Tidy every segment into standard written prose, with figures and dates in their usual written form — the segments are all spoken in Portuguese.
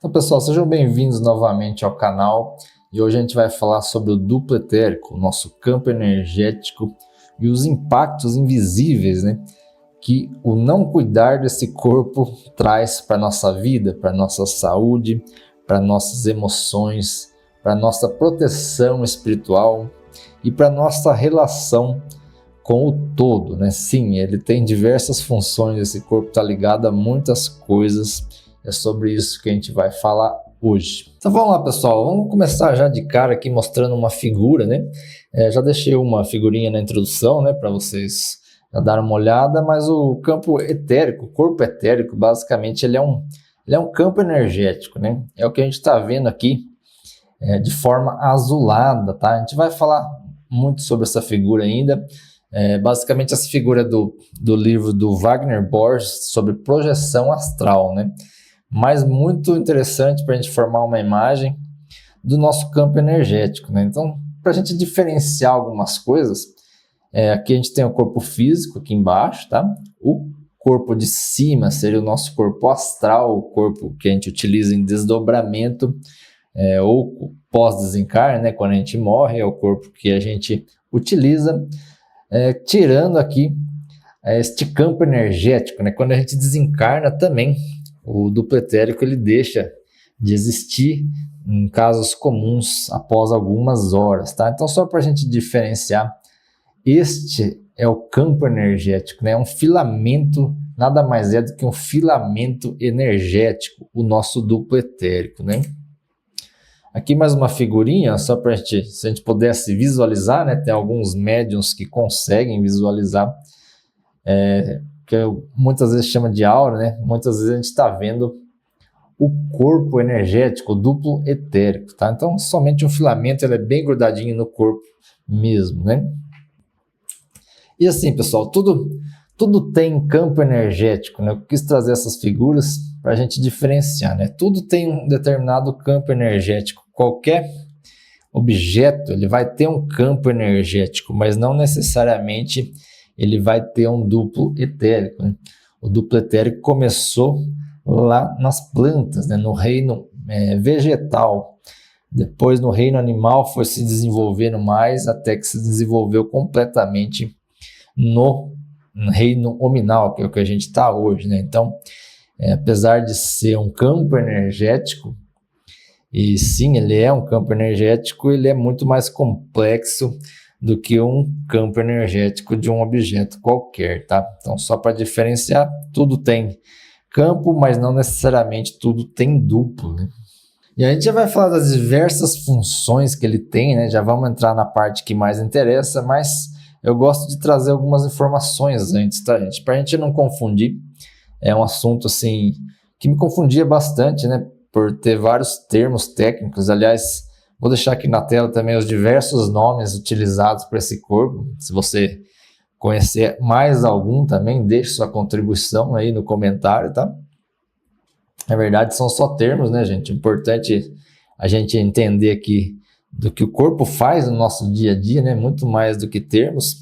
Então, pessoal, sejam bem-vindos novamente ao canal e hoje a gente vai falar sobre o duplo etérico, o nosso campo energético e os impactos invisíveis, que o não cuidar desse corpo traz para a nossa vida, para a nossa saúde, para nossas emoções, para nossa proteção espiritual e para nossa relação com o todo, Sim, ele tem diversas funções, esse corpo está ligado a muitas coisas, é sobre isso que a gente vai falar hoje. Então vamos lá, pessoal, vamos começar já de cara aqui mostrando uma figura, já deixei uma figurinha na introdução, para vocês já darem uma olhada, mas o campo etérico, o corpo etérico, basicamente ele é um campo energético, É o que a gente está vendo aqui de forma azulada, tá? A gente vai falar muito sobre essa figura ainda. Basicamente essa figura é do livro do Wagner Borges sobre projeção astral, Mas muito interessante para a gente formar uma imagem do nosso campo energético, Então, para a gente diferenciar algumas coisas, aqui a gente tem o corpo físico aqui embaixo, tá? O corpo de cima seria o nosso corpo astral, o corpo que a gente utiliza em desdobramento ou pós-desencarne, quando a gente morre, é o corpo que a gente utiliza, tirando aqui este campo energético, Quando a gente desencarna também, o duplo etérico ele deixa de existir em casos comuns após algumas horas, tá? Então, só para a gente diferenciar, este é o campo energético, É um filamento, nada mais é do que um filamento energético, o nosso duplo etérico, Aqui mais uma figurinha, só para se a gente pudesse visualizar, Tem alguns médiuns que conseguem visualizar, que muitas vezes chama de aura, Muitas vezes a gente está vendo o corpo energético, o duplo etérico, tá? Então, somente um filamento, ele é bem grudadinho no corpo mesmo, E assim, pessoal, tudo tem campo energético, Eu quis trazer essas figuras para a gente diferenciar, Tudo tem um determinado campo energético. Qualquer objeto, ele vai ter um campo energético, mas não necessariamente ele vai ter um duplo etérico, O duplo etérico começou lá nas plantas, no reino vegetal. Depois, no reino animal, foi se desenvolvendo mais até que se desenvolveu completamente no reino hominal, que é o que a gente está hoje, Então, apesar de ser um campo energético, e sim, ele é um campo energético, ele é muito mais complexo do que um campo energético de um objeto qualquer, tá? Então, só para diferenciar, tudo tem campo, mas não necessariamente tudo tem duplo, E a gente já vai falar das diversas funções que ele tem, Já vamos entrar na parte que mais interessa, mas eu gosto de trazer algumas informações antes, tá, gente? Para a gente não confundir, é um assunto, assim, que me confundia bastante, por ter vários termos técnicos. Aliás, vou deixar aqui na tela também os diversos nomes utilizados para esse corpo. Se você conhecer mais algum também, deixe sua contribuição aí no comentário, tá? Na verdade, são só termos, gente? Importante a gente entender aqui do que o corpo faz no nosso dia a dia, Muito mais do que termos.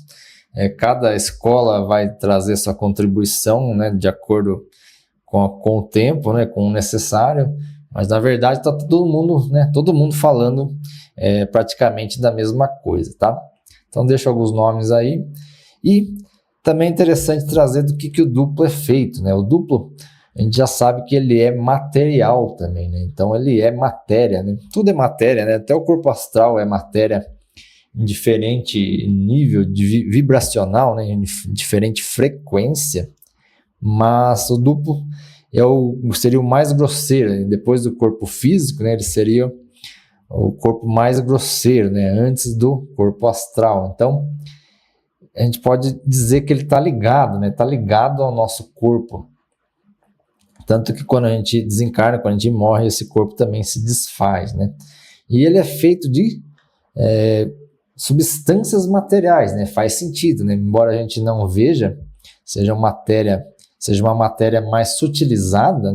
Cada escola vai trazer sua contribuição, de acordo com o tempo, com o necessário. Mas, na verdade, está todo mundo falando praticamente da mesma coisa, tá? Então, deixo alguns nomes aí. E também é interessante trazer do que o duplo é feito, O duplo, a gente já sabe que ele é material também, Então, ele é matéria, Tudo é matéria, Até o corpo astral é matéria em diferente nível de vibracional, em diferente frequência. Mas o duplo seria o mais grosseiro, depois do corpo físico, ele seria o corpo mais grosseiro, antes do corpo astral. Então, a gente pode dizer que ele está ligado, Está ligado ao nosso corpo. Tanto que quando a gente desencarna, quando a gente morre, esse corpo também se desfaz, E ele é feito de substâncias materiais, Faz sentido, Embora a gente não veja, seja uma matéria mais sutilizada,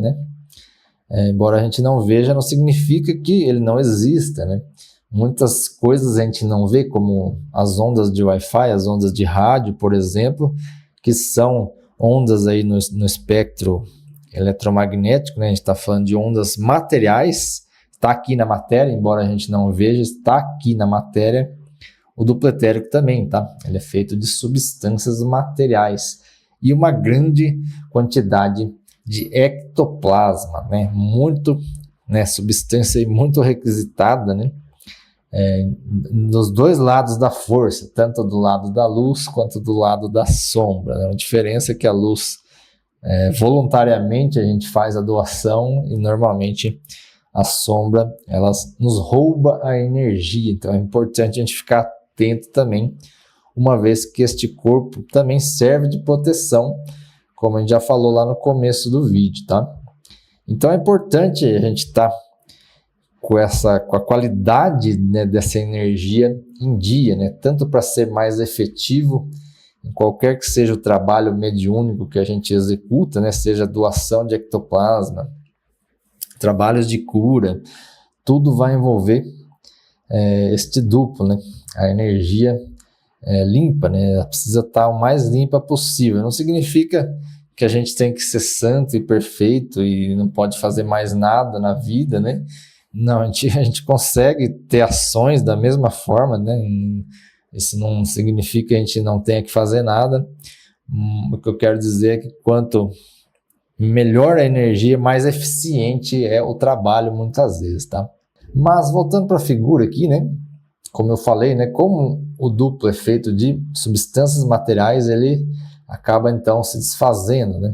embora a gente não veja, não significa que ele não exista, Muitas coisas a gente não vê, como as ondas de Wi-Fi, as ondas de rádio, por exemplo, que são ondas aí no espectro eletromagnético, né? A gente está falando de ondas materiais, está aqui na matéria, embora a gente não veja, está aqui na matéria. O duplo etérico também, tá? Ele é feito de substâncias materiais e uma grande quantidade de ectoplasma, né? Muito, né? Substância muito requisitada, né? Nos dois lados da força, tanto do lado da luz quanto do lado da sombra, né? A diferença é que a luz, voluntariamente a gente faz a doação e normalmente a sombra, ela nos rouba a energia, então é importante a gente ficar atento também, uma vez que este corpo também serve de proteção, como a gente já falou lá no começo do vídeo, tá? Então é importante a gente estar com a qualidade, né, dessa energia em dia, né? Tanto para ser mais efetivo em qualquer que seja o trabalho mediúnico que a gente executa, né? Seja doação de ectoplasma, trabalhos de cura, tudo vai envolver este duplo, né? A energia limpa, né? Ela precisa estar o mais limpa possível. Não significa que a gente tem que ser santo e perfeito e não pode fazer mais nada na vida, né? Não, a gente consegue ter ações da mesma forma, né? Isso não significa que a gente não tenha que fazer nada. O que eu quero dizer é que quanto melhor a energia, mais eficiente é o trabalho muitas vezes, tá? Mas voltando para a figura aqui, né? Como eu falei, né? Como o duplo é feito de substâncias materiais, ele acaba então se desfazendo, né?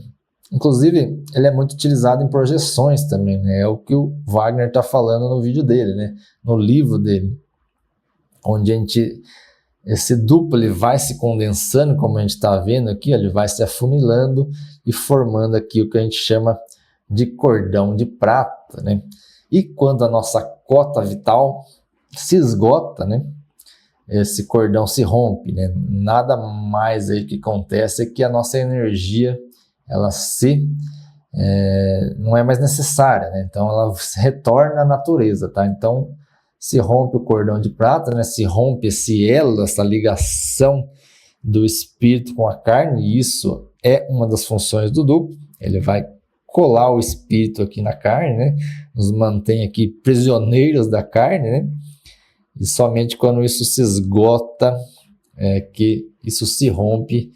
Inclusive, ele é muito utilizado em projeções também, né? É o que o Wagner está falando no vídeo dele, né? No livro dele, onde esse duplo ele vai se condensando, como a gente está vendo aqui, ele vai se afunilando e formando aqui o que a gente chama de cordão de prata, né? E quando a nossa cota vital se esgota, né? Esse cordão se rompe, né? Nada mais aí que acontece é que a nossa energia ela não é mais necessária, né? Então ela se retorna à natureza, tá? Então se rompe o cordão de prata, né? Se rompe esse elo, essa ligação do espírito com a carne, e isso é uma das funções do duplo. Ele vai colar o espírito aqui na carne, né? Nos mantém aqui prisioneiros da carne, né? E somente quando isso se esgota que isso se rompe.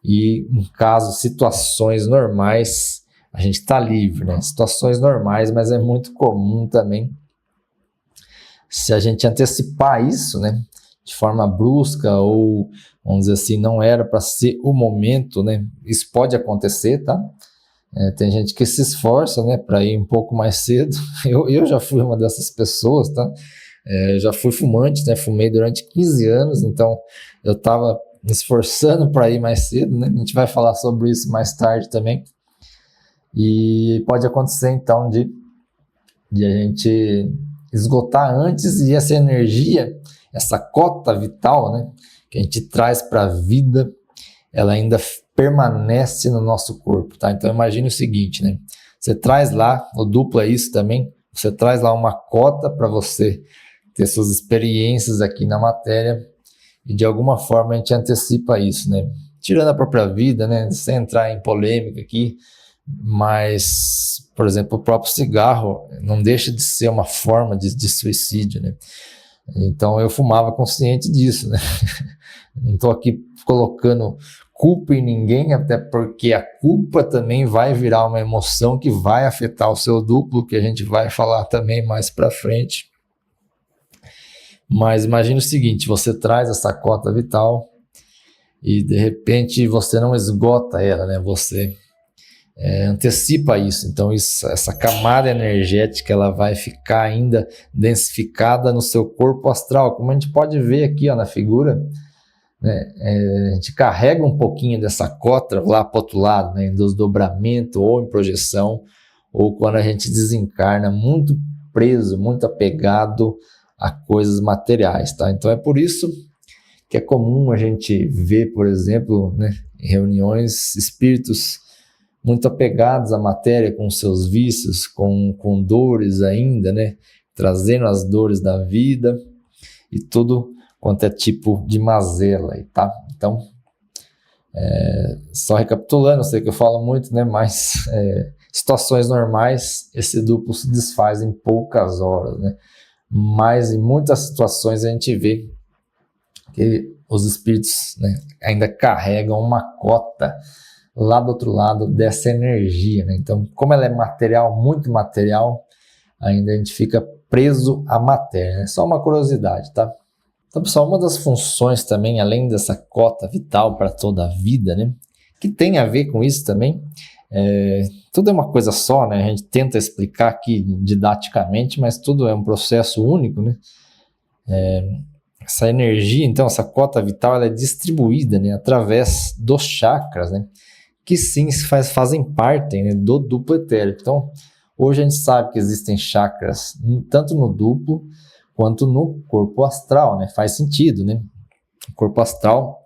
E em caso, situações normais, a gente está livre, né? Situações normais, mas é muito comum também, se a gente antecipar isso, né? De forma brusca ou, vamos dizer assim, não era para ser o momento, né? Isso pode acontecer, tá? Tem gente que se esforça, né? Para ir um pouco mais cedo. Eu já fui uma dessas pessoas, tá? Já fui fumante, né? Fumei durante 15 anos, então eu estava me esforçando para ir mais cedo, né? A gente vai falar sobre isso mais tarde também. E pode acontecer, então, de a gente esgotar antes e essa energia, essa cota vital, né? Que a gente traz para a vida, ela ainda permanece no nosso corpo, tá? Então, imagine o seguinte, né? Você traz lá, o duplo é isso também, você traz lá uma cota para você ter suas experiências aqui na matéria, e de alguma forma a gente antecipa isso, né? Tirando a própria vida, né? Sem entrar em polêmica aqui, mas, por exemplo, o próprio cigarro não deixa de ser uma forma de suicídio, né? Então eu fumava consciente disso, né? Não estou aqui colocando culpa em ninguém, até porque a culpa também vai virar uma emoção que vai afetar o seu duplo, que a gente vai falar também mais para frente. Mas imagine o seguinte, você traz essa cota vital e de repente você não esgota ela, né? Você antecipa isso. Então essa camada energética ela vai ficar ainda densificada no seu corpo astral, como a gente pode ver aqui, ó, na figura, né? A gente carrega um pouquinho dessa cota lá para o outro lado, né? Em desdobramento ou em projeção, ou quando a gente desencarna muito preso, muito apegado a coisas materiais, tá? Então é por isso que é comum a gente ver, por exemplo, né, em reuniões, espíritos muito apegados à matéria, com seus vícios, com dores ainda, né? Trazendo as dores da vida e tudo quanto é tipo de mazela, tá? Então, só recapitulando, eu sei que eu falo muito, né? Mas Situações normais, esse duplo se desfaz em poucas horas, né? Mas em muitas situações a gente vê que os espíritos, né, ainda carregam uma cota lá do outro lado dessa energia, né? Então, como ela é material, muito material, ainda a gente fica preso à matéria, né? Só uma curiosidade, tá? Então, pessoal, uma das funções também, além dessa cota vital para toda a vida, né, que tem a ver com isso também, tudo é uma coisa só, né? A gente tenta explicar aqui didaticamente, mas tudo é um processo único, né? Essa energia, então, essa cota vital, ela é distribuída, né, através dos chakras, né, que sim fazem parte, né, do duplo etérico. Então, hoje a gente sabe que existem chakras tanto no duplo quanto no corpo astral, né? Faz sentido, né? O corpo astral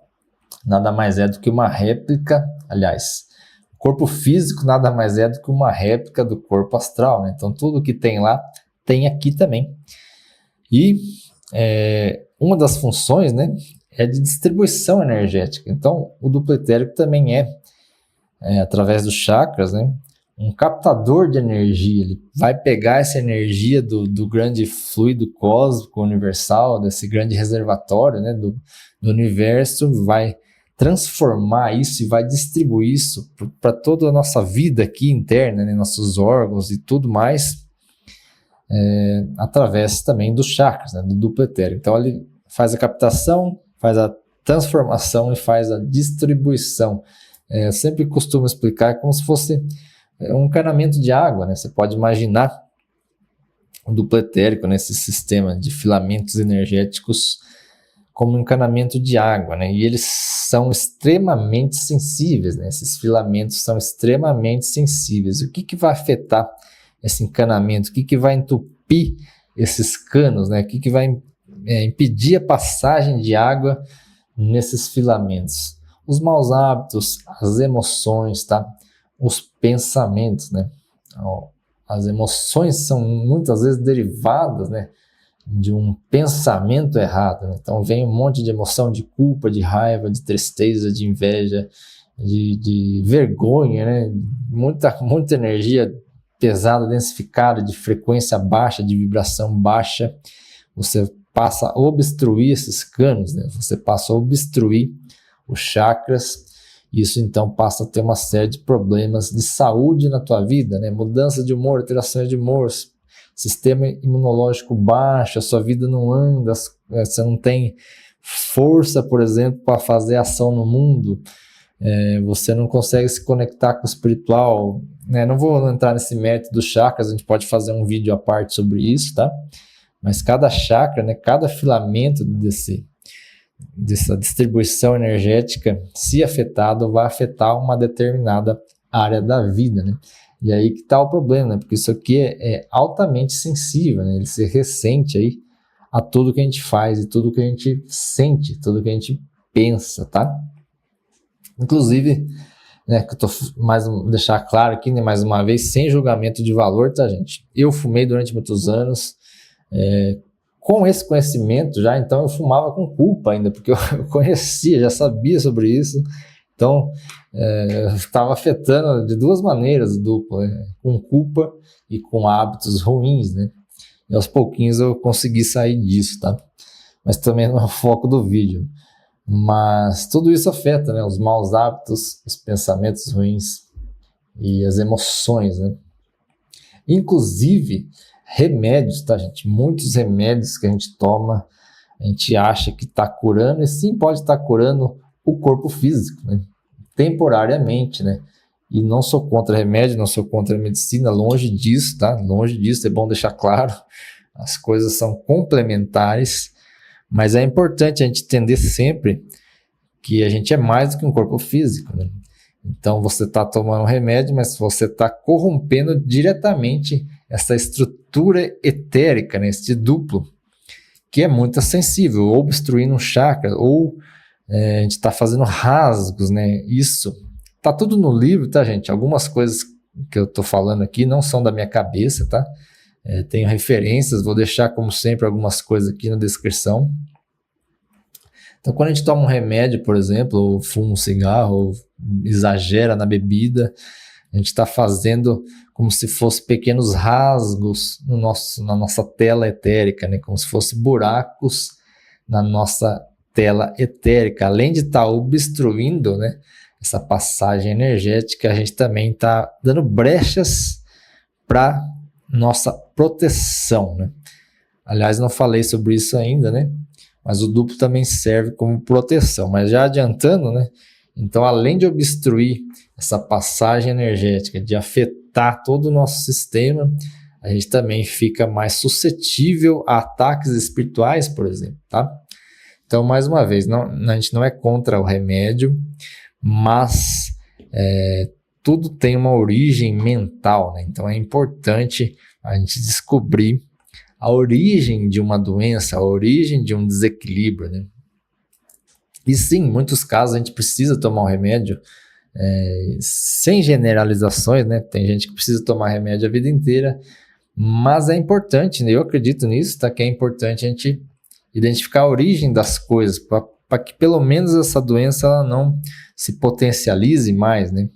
nada mais é do que uma réplica, aliás, o corpo físico nada mais é do que uma réplica do corpo astral, né? Então, tudo que tem lá, tem aqui também. E uma das funções, né, é de distribuição energética. Então, o duplo etérico também através dos chakras, né, um captador de energia. Ele vai pegar essa energia do grande fluido cósmico universal, desse grande reservatório, né, do universo, vai transformar isso e vai distribuir isso para toda a nossa vida aqui interna, né, nossos órgãos e tudo mais, através também dos chakras, né, do duplo etérico. Então ele faz a captação, faz a transformação e faz a distribuição. Eu sempre costumo explicar como se fosse um encanamento de água, né? Você pode imaginar o duplo etérico nesse sistema de filamentos energéticos como um encanamento de água, né? E eles são extremamente sensíveis, né? Esses filamentos são extremamente sensíveis. O que vai afetar esse encanamento? O que vai entupir esses canos, né? O que vai impedir a passagem de água nesses filamentos? Os maus hábitos, as emoções, tá? Os pensamentos, né? As emoções são muitas vezes derivadas, né, de um pensamento errado, né? Então vem um monte de emoção de culpa, de raiva, de tristeza, de inveja, de vergonha, né? Muita energia pesada, densificada, de frequência baixa, de vibração baixa. Você passa a obstruir esses canos, né? Você passa a obstruir os chakras. Isso então passa a ter uma série de problemas de saúde na tua vida, né? Mudança de humor, alterações de humor, sistema imunológico baixo, a sua vida não anda, você não tem força, por exemplo, para fazer ação no mundo, você não consegue se conectar com o espiritual, né? Não vou entrar nesse mérito dos chakras, a gente pode fazer um vídeo à parte sobre isso, tá? Mas cada chakra, né, cada filamento dessa distribuição energética, se afetado, vai afetar uma determinada área da vida, né? E aí que está o problema, né? Porque isso aqui é altamente sensível, né? Ele se ressente aí a tudo que a gente faz e tudo que a gente sente, tudo que a gente pensa, tá? Inclusive, né, que eu tô deixar claro aqui, né, mais uma vez, sem julgamento de valor, tá, gente? Eu fumei durante muitos anos, com esse conhecimento já, então eu fumava com culpa ainda, porque eu conhecia, já sabia sobre isso, então estava afetando de duas maneiras o duplo, né? Com culpa e com hábitos ruins, né? E aos pouquinhos eu consegui sair disso, tá? Mas também não é o foco do vídeo. Mas tudo isso afeta, né? Os maus hábitos, os pensamentos ruins e as emoções, né? Inclusive remédios, tá, gente? Muitos remédios que a gente toma, a gente acha que está curando, e sim, pode estar curando o corpo físico, né? Temporariamente, né? E não sou contra remédio, não sou contra a medicina, longe disso, tá? Longe disso, é bom deixar claro. As coisas são complementares, mas é importante a gente entender sempre que a gente é mais do que um corpo físico, né? Então você está tomando remédio, mas você está corrompendo diretamente essa estrutura etérica, né, esse duplo, que é muito sensível, ou obstruindo um chakra, ou a gente está fazendo rasgos, né? Isso tá tudo no livro, tá, gente? Algumas coisas que eu estou falando aqui não são da minha cabeça, tá? Tenho referências, vou deixar, como sempre, algumas coisas aqui na descrição. Então, quando a gente toma um remédio, por exemplo, ou fuma um cigarro, ou exagera na bebida, A gente está fazendo como se fosse pequenos rasgos na nossa tela etérica, né? Como se fossem buracos na nossa tela etérica. Além de estar obstruindo, né, essa passagem energética, a gente também está dando brechas para nossa proteção, né? Aliás, não falei sobre isso ainda, né? Mas o duplo também serve como proteção. Mas já adiantando, né? Então, além de obstruir essa passagem energética, de afetar todo o nosso sistema, a gente também fica mais suscetível a ataques espirituais, por exemplo, tá? Então, mais uma vez, a gente não é contra o remédio, mas tudo tem uma origem mental, né? Então, é importante a gente descobrir a origem de uma doença, a origem de um desequilíbrio, né? E sim, em muitos casos a gente precisa tomar um remédio, sem generalizações, né? Tem gente que precisa tomar remédio a vida inteira, mas é importante, né? Eu acredito nisso, tá? Que é importante a gente identificar a origem das coisas, para que pelo menos essa doença ela não se potencialize mais, né?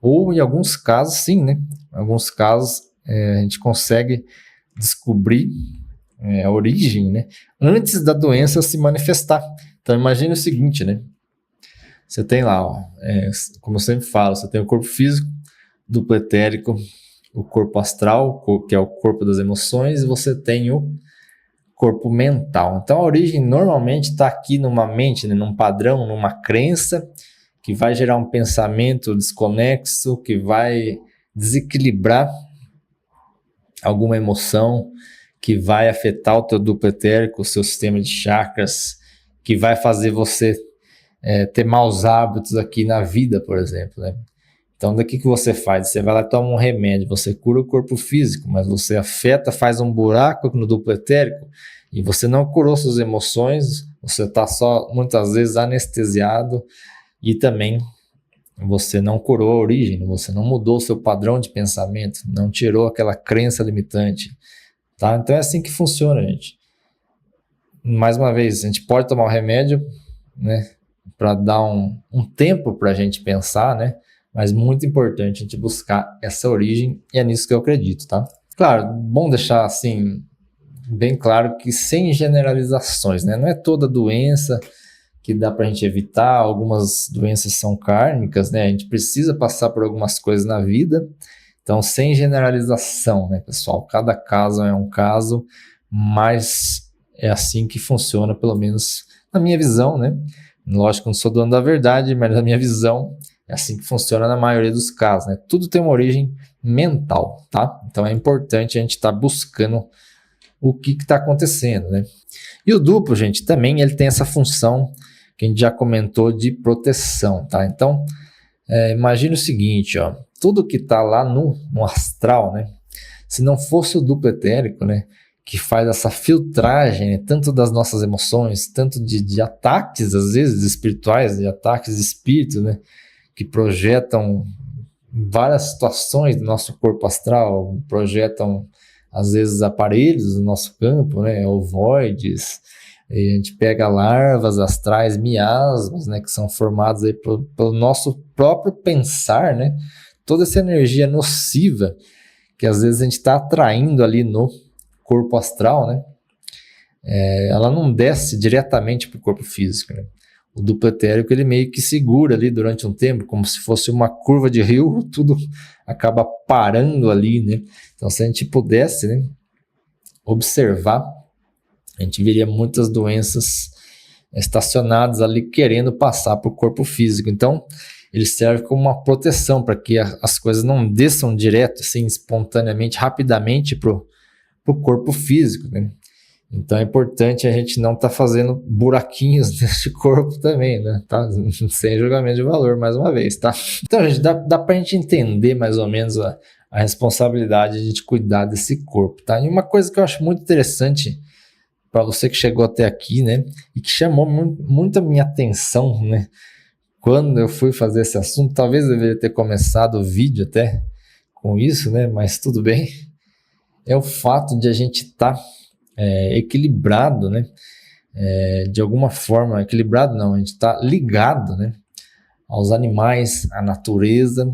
Ou em alguns casos, sim, né? Em alguns casos a gente consegue descobrir a origem, né? Antes da doença se manifestar. Então imagine o seguinte, né? Você tem lá, ó, como eu sempre falo, você tem o corpo físico, duplo etérico, o corpo astral, que é o corpo das emoções, e você tem o corpo mental. Então a origem normalmente está aqui numa mente, né, num padrão, numa crença, que vai gerar um pensamento desconexo, que vai desequilibrar alguma emoção, que vai afetar o teu duplo etérico, o seu sistema de chakras, que vai fazer você ter maus hábitos aqui na vida, por exemplo, né? Então, daqui que você faz? Você vai lá e toma um remédio, você cura o corpo físico, mas você afeta, faz um buraco no duplo etérico e você não curou suas emoções, você está só, muitas vezes, anestesiado e também você não curou a origem, você não mudou o seu padrão de pensamento, não tirou aquela crença limitante, tá? Então é assim que funciona, gente. Mais uma vez, a gente pode tomar um remédio, né, para dar um tempo para a gente pensar, né? Mas muito importante a gente buscar essa origem e é nisso que eu acredito, tá? Claro, bom deixar assim bem claro que sem generalizações, né? Não é toda doença que dá para a gente evitar, algumas doenças são kármicas, né? A gente precisa passar por algumas coisas na vida, então sem generalização, né, pessoal? Cada caso é um caso, mas é assim que funciona, pelo menos na minha visão, né? Lógico que eu não sou dono da verdade, mas na minha visão é assim que funciona na maioria dos casos, né? Tudo tem uma origem mental, tá? Então é importante a gente estar buscando o que está acontecendo, né? E o duplo, gente, também ele tem essa função que a gente já comentou de proteção, tá? Então, imagine o seguinte, ó, tudo que está lá no astral, né? Se não fosse o duplo etérico, né, que faz essa filtragem, né, tanto das nossas emoções, tanto de ataques, às vezes, espirituais, de ataques de espírito, né, que projetam várias situações do nosso corpo astral, projetam, às vezes, aparelhos no nosso campo, né, ovoides, e a gente pega larvas astrais, miasmas, né, que são formadas aí pelo nosso próprio pensar, né, toda essa energia nociva que às vezes a gente está atraindo ali no corpo astral, né, ela não desce diretamente para o corpo físico, né. O duplo etérico ele meio que segura ali durante um tempo, como se fosse uma curva de rio, tudo acaba parando ali, né. Então se a gente pudesse, né, observar, a gente veria muitas doenças estacionadas ali querendo passar para o corpo físico. Então, ele serve como uma proteção para que as coisas não desçam direto, assim, espontaneamente, rapidamente para o corpo físico, né? Então, é importante a gente não estar fazendo buraquinhos nesse corpo também, né? Tá? Sem julgamento de valor, mais uma vez, tá? Então, gente, dá para a gente entender mais ou menos a responsabilidade de cuidar desse corpo, tá? E uma coisa que eu acho muito interessante para você que chegou até aqui, né, e que chamou muito a minha atenção, né, quando eu fui fazer esse assunto, talvez eu deveria ter começado o vídeo até com isso, né, mas tudo bem, é o fato de a gente estar equilibrado, né, de alguma forma, equilibrado não, a gente está ligado, né, aos animais, à natureza,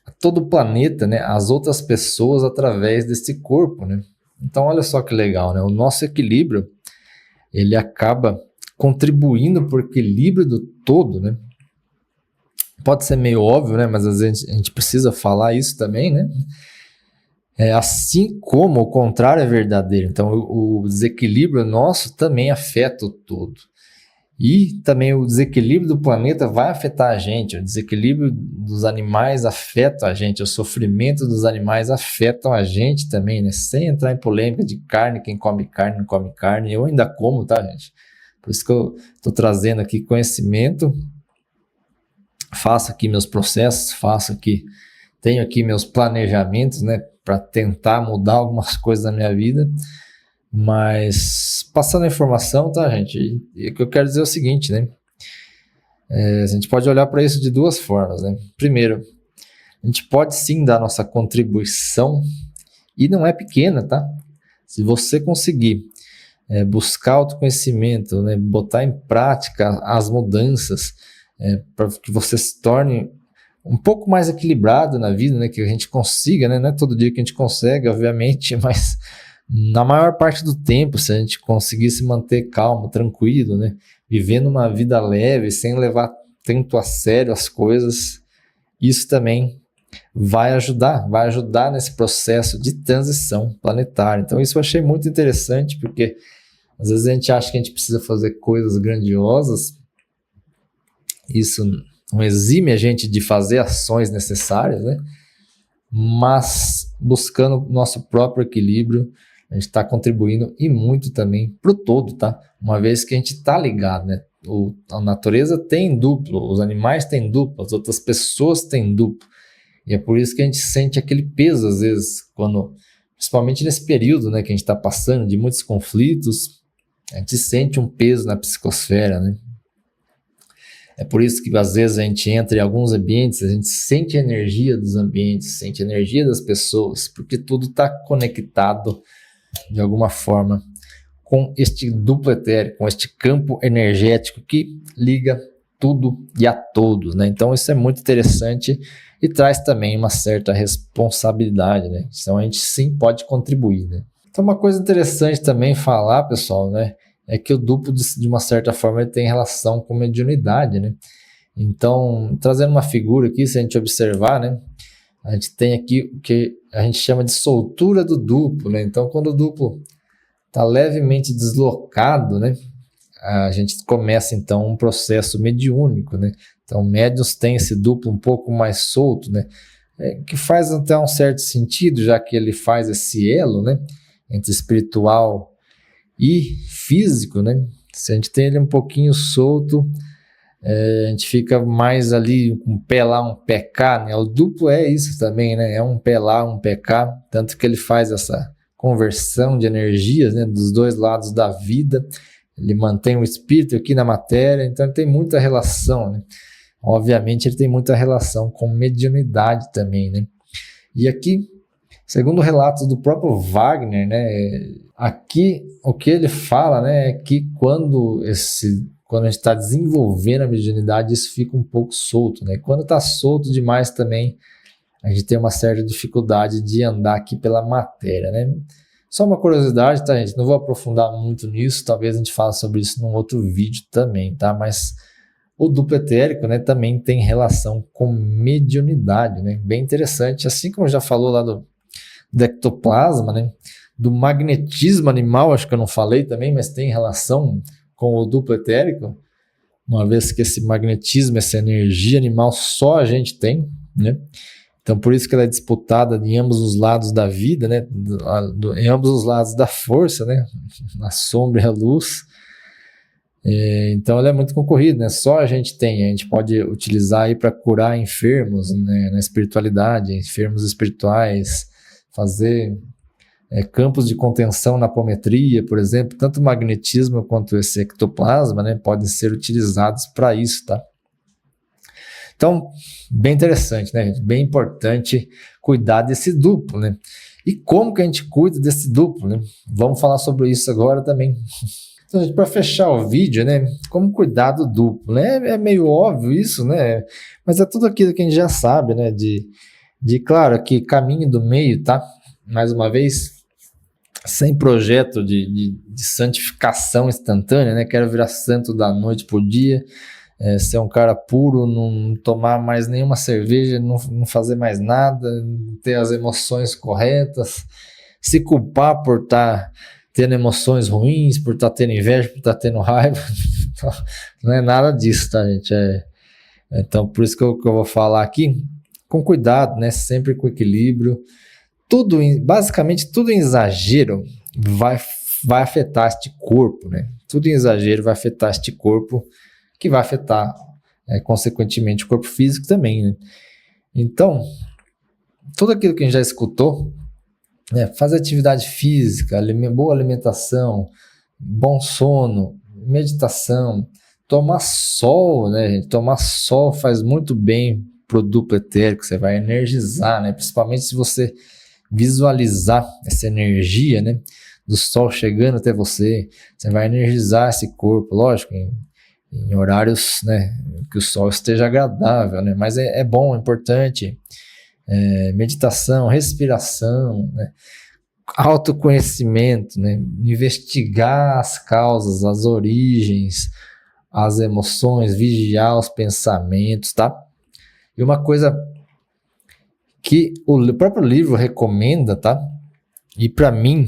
a todo o planeta, né, as outras pessoas através desse corpo, né? Então olha só que legal, né? O nosso equilíbrio, ele acaba contribuindo para o equilíbrio do todo, né? Pode ser meio óbvio, né? Mas às vezes a gente precisa falar isso também, né? Assim como o contrário é verdadeiro. Então o desequilíbrio nosso também afeta o todo. E também o desequilíbrio do planeta vai afetar a gente, o desequilíbrio dos animais afeta a gente, o sofrimento dos animais afetam a gente também, né? Sem entrar em polêmica de carne, quem come carne não come carne, eu ainda como, tá, gente? Por isso que eu estou trazendo aqui conhecimento, faço aqui meus processos, tenho aqui meus planejamentos, né? Para tentar mudar algumas coisas na minha vida. Mas passando a informação, tá, gente? E o que eu quero dizer é o seguinte, né? A gente pode olhar para isso de duas formas, né? Primeiro, a gente pode sim dar nossa contribuição, e não é pequena, tá? Se você conseguir buscar autoconhecimento, né? Botar em prática as mudanças, para que você se torne um pouco mais equilibrado na vida, né? Que a gente consiga, né? Não é todo dia que a gente consegue, obviamente, mas na maior parte do tempo, se a gente conseguir se manter calmo, tranquilo, né? Vivendo uma vida leve, sem levar tanto a sério as coisas, isso também vai ajudar nesse processo de transição planetária. Então isso eu achei muito interessante, porque às vezes a gente acha que a gente precisa fazer coisas grandiosas, isso não exime a gente de fazer ações necessárias, né? Mas buscando nosso próprio equilíbrio, a gente está contribuindo e muito também para o todo, tá? Uma vez que a gente está ligado, né? A natureza tem duplo, os animais têm duplo, as outras pessoas têm duplo. E é por isso que a gente sente aquele peso, às vezes, principalmente nesse período, né, que a gente está passando, de muitos conflitos, a gente sente um peso na psicosfera, né? É por isso que às vezes a gente entra em alguns ambientes, a gente sente a energia dos ambientes, sente a energia das pessoas, porque tudo está conectado de alguma forma com este duplo etérico, com este campo energético que liga tudo e a todos, né? Então isso é muito interessante e traz também uma certa responsabilidade, né? Então a gente sim pode contribuir, né? Então uma coisa interessante também falar, pessoal, né? É que o duplo, de uma certa forma, ele tem relação com mediunidade, né? Então, trazendo uma figura aqui, se a gente observar, né? A gente tem aqui o que a gente chama de soltura do duplo, né? Então, quando o duplo está levemente deslocado, né? A gente começa, então, um processo mediúnico, né? Então, médiuns têm esse duplo um pouco mais solto, né? Que faz até um certo sentido, já que ele faz esse elo, né? Entre espiritual e físico, né? Se a gente tem ele um pouquinho solto, a gente fica mais ali, um pé lá, um pé cá, né? O duplo é isso também, né? É um pé lá, um pé cá, tanto que ele faz essa conversão de energias, né? Dos dois lados da vida, ele mantém o espírito aqui na matéria, então ele tem muita relação, né? Obviamente ele tem muita relação com mediunidade também, né? E aqui, segundo relatos do próprio Wagner, né? Aqui o que ele fala, né? É que quando a gente está desenvolvendo a mediunidade, isso fica um pouco solto, né? Quando está solto demais também, a gente tem uma certa dificuldade de andar aqui pela matéria, né? Só uma curiosidade, tá, gente? Não vou aprofundar muito nisso, talvez a gente fale sobre isso num outro vídeo também, tá? Mas o duplo etérico, né, também tem relação com mediunidade, né? Bem interessante, assim como já falou lá do ectoplasma, né? Do magnetismo animal, acho que eu não falei também, mas tem relação com o duplo etérico, uma vez que esse magnetismo, essa energia animal só a gente tem, né? Então por isso que ela é disputada em ambos os lados da vida, né? Em ambos os lados da força, né? A sombra e a luz. Então ela é muito concorrida, né? Só a gente pode utilizar aí para curar enfermos, né? Na espiritualidade, enfermos espirituais, fazer campos de contenção na apometria, por exemplo, tanto o magnetismo quanto esse ectoplasma, né, podem ser utilizados para isso, tá? Então, bem interessante, né, gente? Bem importante cuidar desse duplo, né? E como que a gente cuida desse duplo, né? Vamos falar sobre isso agora também. Então, gente, para fechar o vídeo, né, como cuidar do duplo, né? É meio óbvio isso, né? Mas é tudo aquilo que a gente já sabe, né, claro, que caminho do meio, tá? Mais uma vez, sem projeto de santificação instantânea, né? Quero virar santo da noite pro dia, ser um cara puro, não tomar mais nenhuma cerveja, não fazer mais nada, ter as emoções corretas, se culpar por estar tendo emoções ruins, por estar tendo inveja, por estar tendo raiva. Não é nada disso, tá, gente? Então, por isso que eu vou falar aqui, com cuidado, né? Sempre com equilíbrio. Basicamente, tudo em exagero vai afetar este corpo, né? Tudo em exagero vai afetar este corpo, que vai afetar, consequentemente, o corpo físico também, né? Então, tudo aquilo que a gente já escutou, né? Fazer atividade física, boa alimentação, bom sono, meditação, tomar sol, né, gente? Tomar sol faz muito bem pro duplo etérico, você vai energizar, né? Principalmente se você visualizar essa energia, né, do sol chegando até você vai energizar esse corpo, lógico, em horários, né, que o sol esteja agradável, né? Mas é bom, é importante. Meditação, respiração, né? Autoconhecimento, né? Investigar as causas, as origens, as emoções, vigiar os pensamentos, tá? E uma coisa que o próprio livro recomenda, tá? E para mim,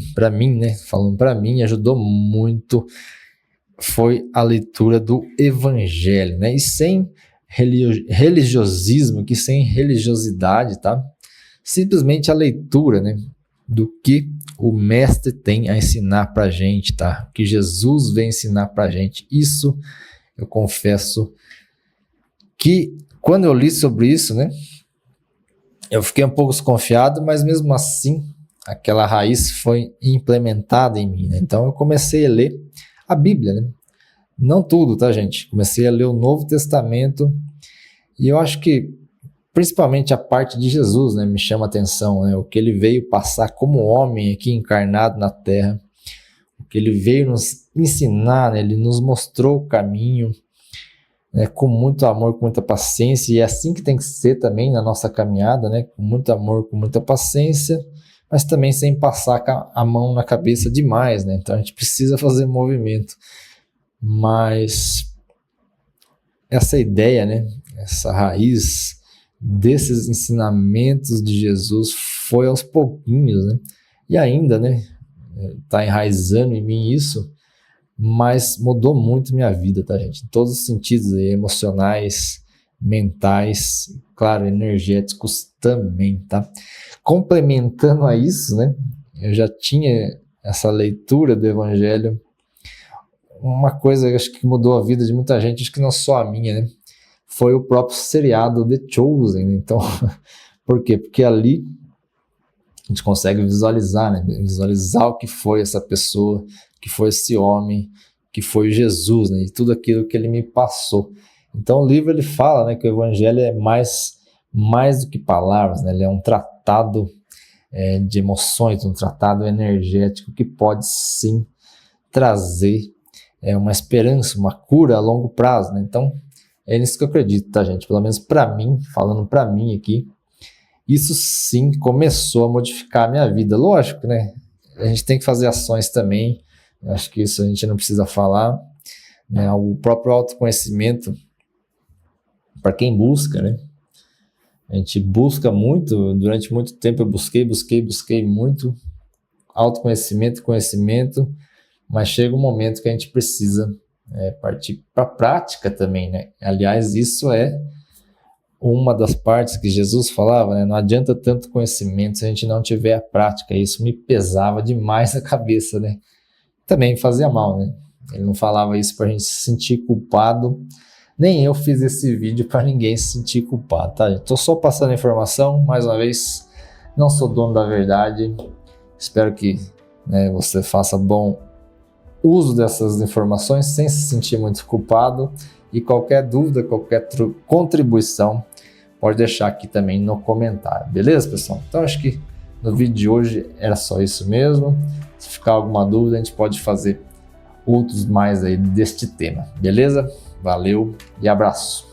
né? Falando para mim, ajudou muito, foi a leitura do Evangelho, né? E sem religiosismo, que sem religiosidade, tá? Simplesmente a leitura, né, do que o mestre tem a ensinar pra gente, tá? O que Jesus vem ensinar pra gente. Isso, eu confesso que quando eu li sobre isso, né, eu fiquei um pouco desconfiado, mas mesmo assim, aquela raiz foi implementada em mim, né? Então eu comecei a ler a Bíblia, né? Não tudo, tá, gente? Comecei a ler o Novo Testamento e eu acho que principalmente a parte de Jesus, né, me chama a atenção, né? O que ele veio passar como homem aqui encarnado na Terra, o que ele veio nos ensinar, né? Ele nos mostrou o caminho, né, com muito amor, com muita paciência, e é assim que tem que ser também na nossa caminhada, né? Com muito amor, com muita paciência, mas também sem passar a mão na cabeça demais, né? Então a gente precisa fazer movimento. Mas essa ideia, né, essa raiz desses ensinamentos de Jesus foi aos pouquinhos, né? E ainda, né, tá enraizando em mim isso, mas mudou muito minha vida, tá, gente? Em todos os sentidos aí, emocionais, mentais, claro, energéticos também, tá? Complementando a isso, né, eu já tinha essa leitura do Evangelho. Uma coisa que acho que mudou a vida de muita gente, acho que não só a minha, né? Foi o próprio seriado The Chosen, né? Então, por quê? Porque ali a gente consegue visualizar, né? Visualizar o que foi essa pessoa, que foi esse homem, que foi Jesus, né? E tudo aquilo que ele me passou. Então o livro ele fala, né, que o Evangelho é mais do que palavras, né? Ele é um tratado de emoções, um tratado energético que pode sim trazer uma esperança, uma cura a longo prazo, né? Então, é nisso que eu acredito, tá, gente? Pelo menos para mim, falando para mim aqui, isso sim começou a modificar a minha vida. Lógico, né? A gente tem que fazer ações também, eu acho que isso a gente não precisa falar, né? O próprio autoconhecimento, para quem busca, né? A gente busca muito, durante muito tempo eu busquei muito autoconhecimento, conhecimento, mas chega um momento que a gente precisa partir para a prática também, né? Aliás, isso é uma das partes que Jesus falava, né? Não adianta tanto conhecimento se a gente não tiver a prática. Isso me pesava demais a cabeça, né? Também fazia mal, né? Ele não falava isso para a gente se sentir culpado. Nem eu fiz esse vídeo para ninguém se sentir culpado, tá? Estou só passando informação, mais uma vez, não sou dono da verdade. Espero que, né, você faça bom uso dessas informações sem se sentir muito culpado, e qualquer dúvida, qualquer contribuição pode deixar aqui também no comentário, beleza, pessoal? Então acho que no vídeo de hoje era só isso mesmo. Se ficar alguma dúvida, a gente pode fazer outros mais aí deste tema, beleza? Valeu e abraço!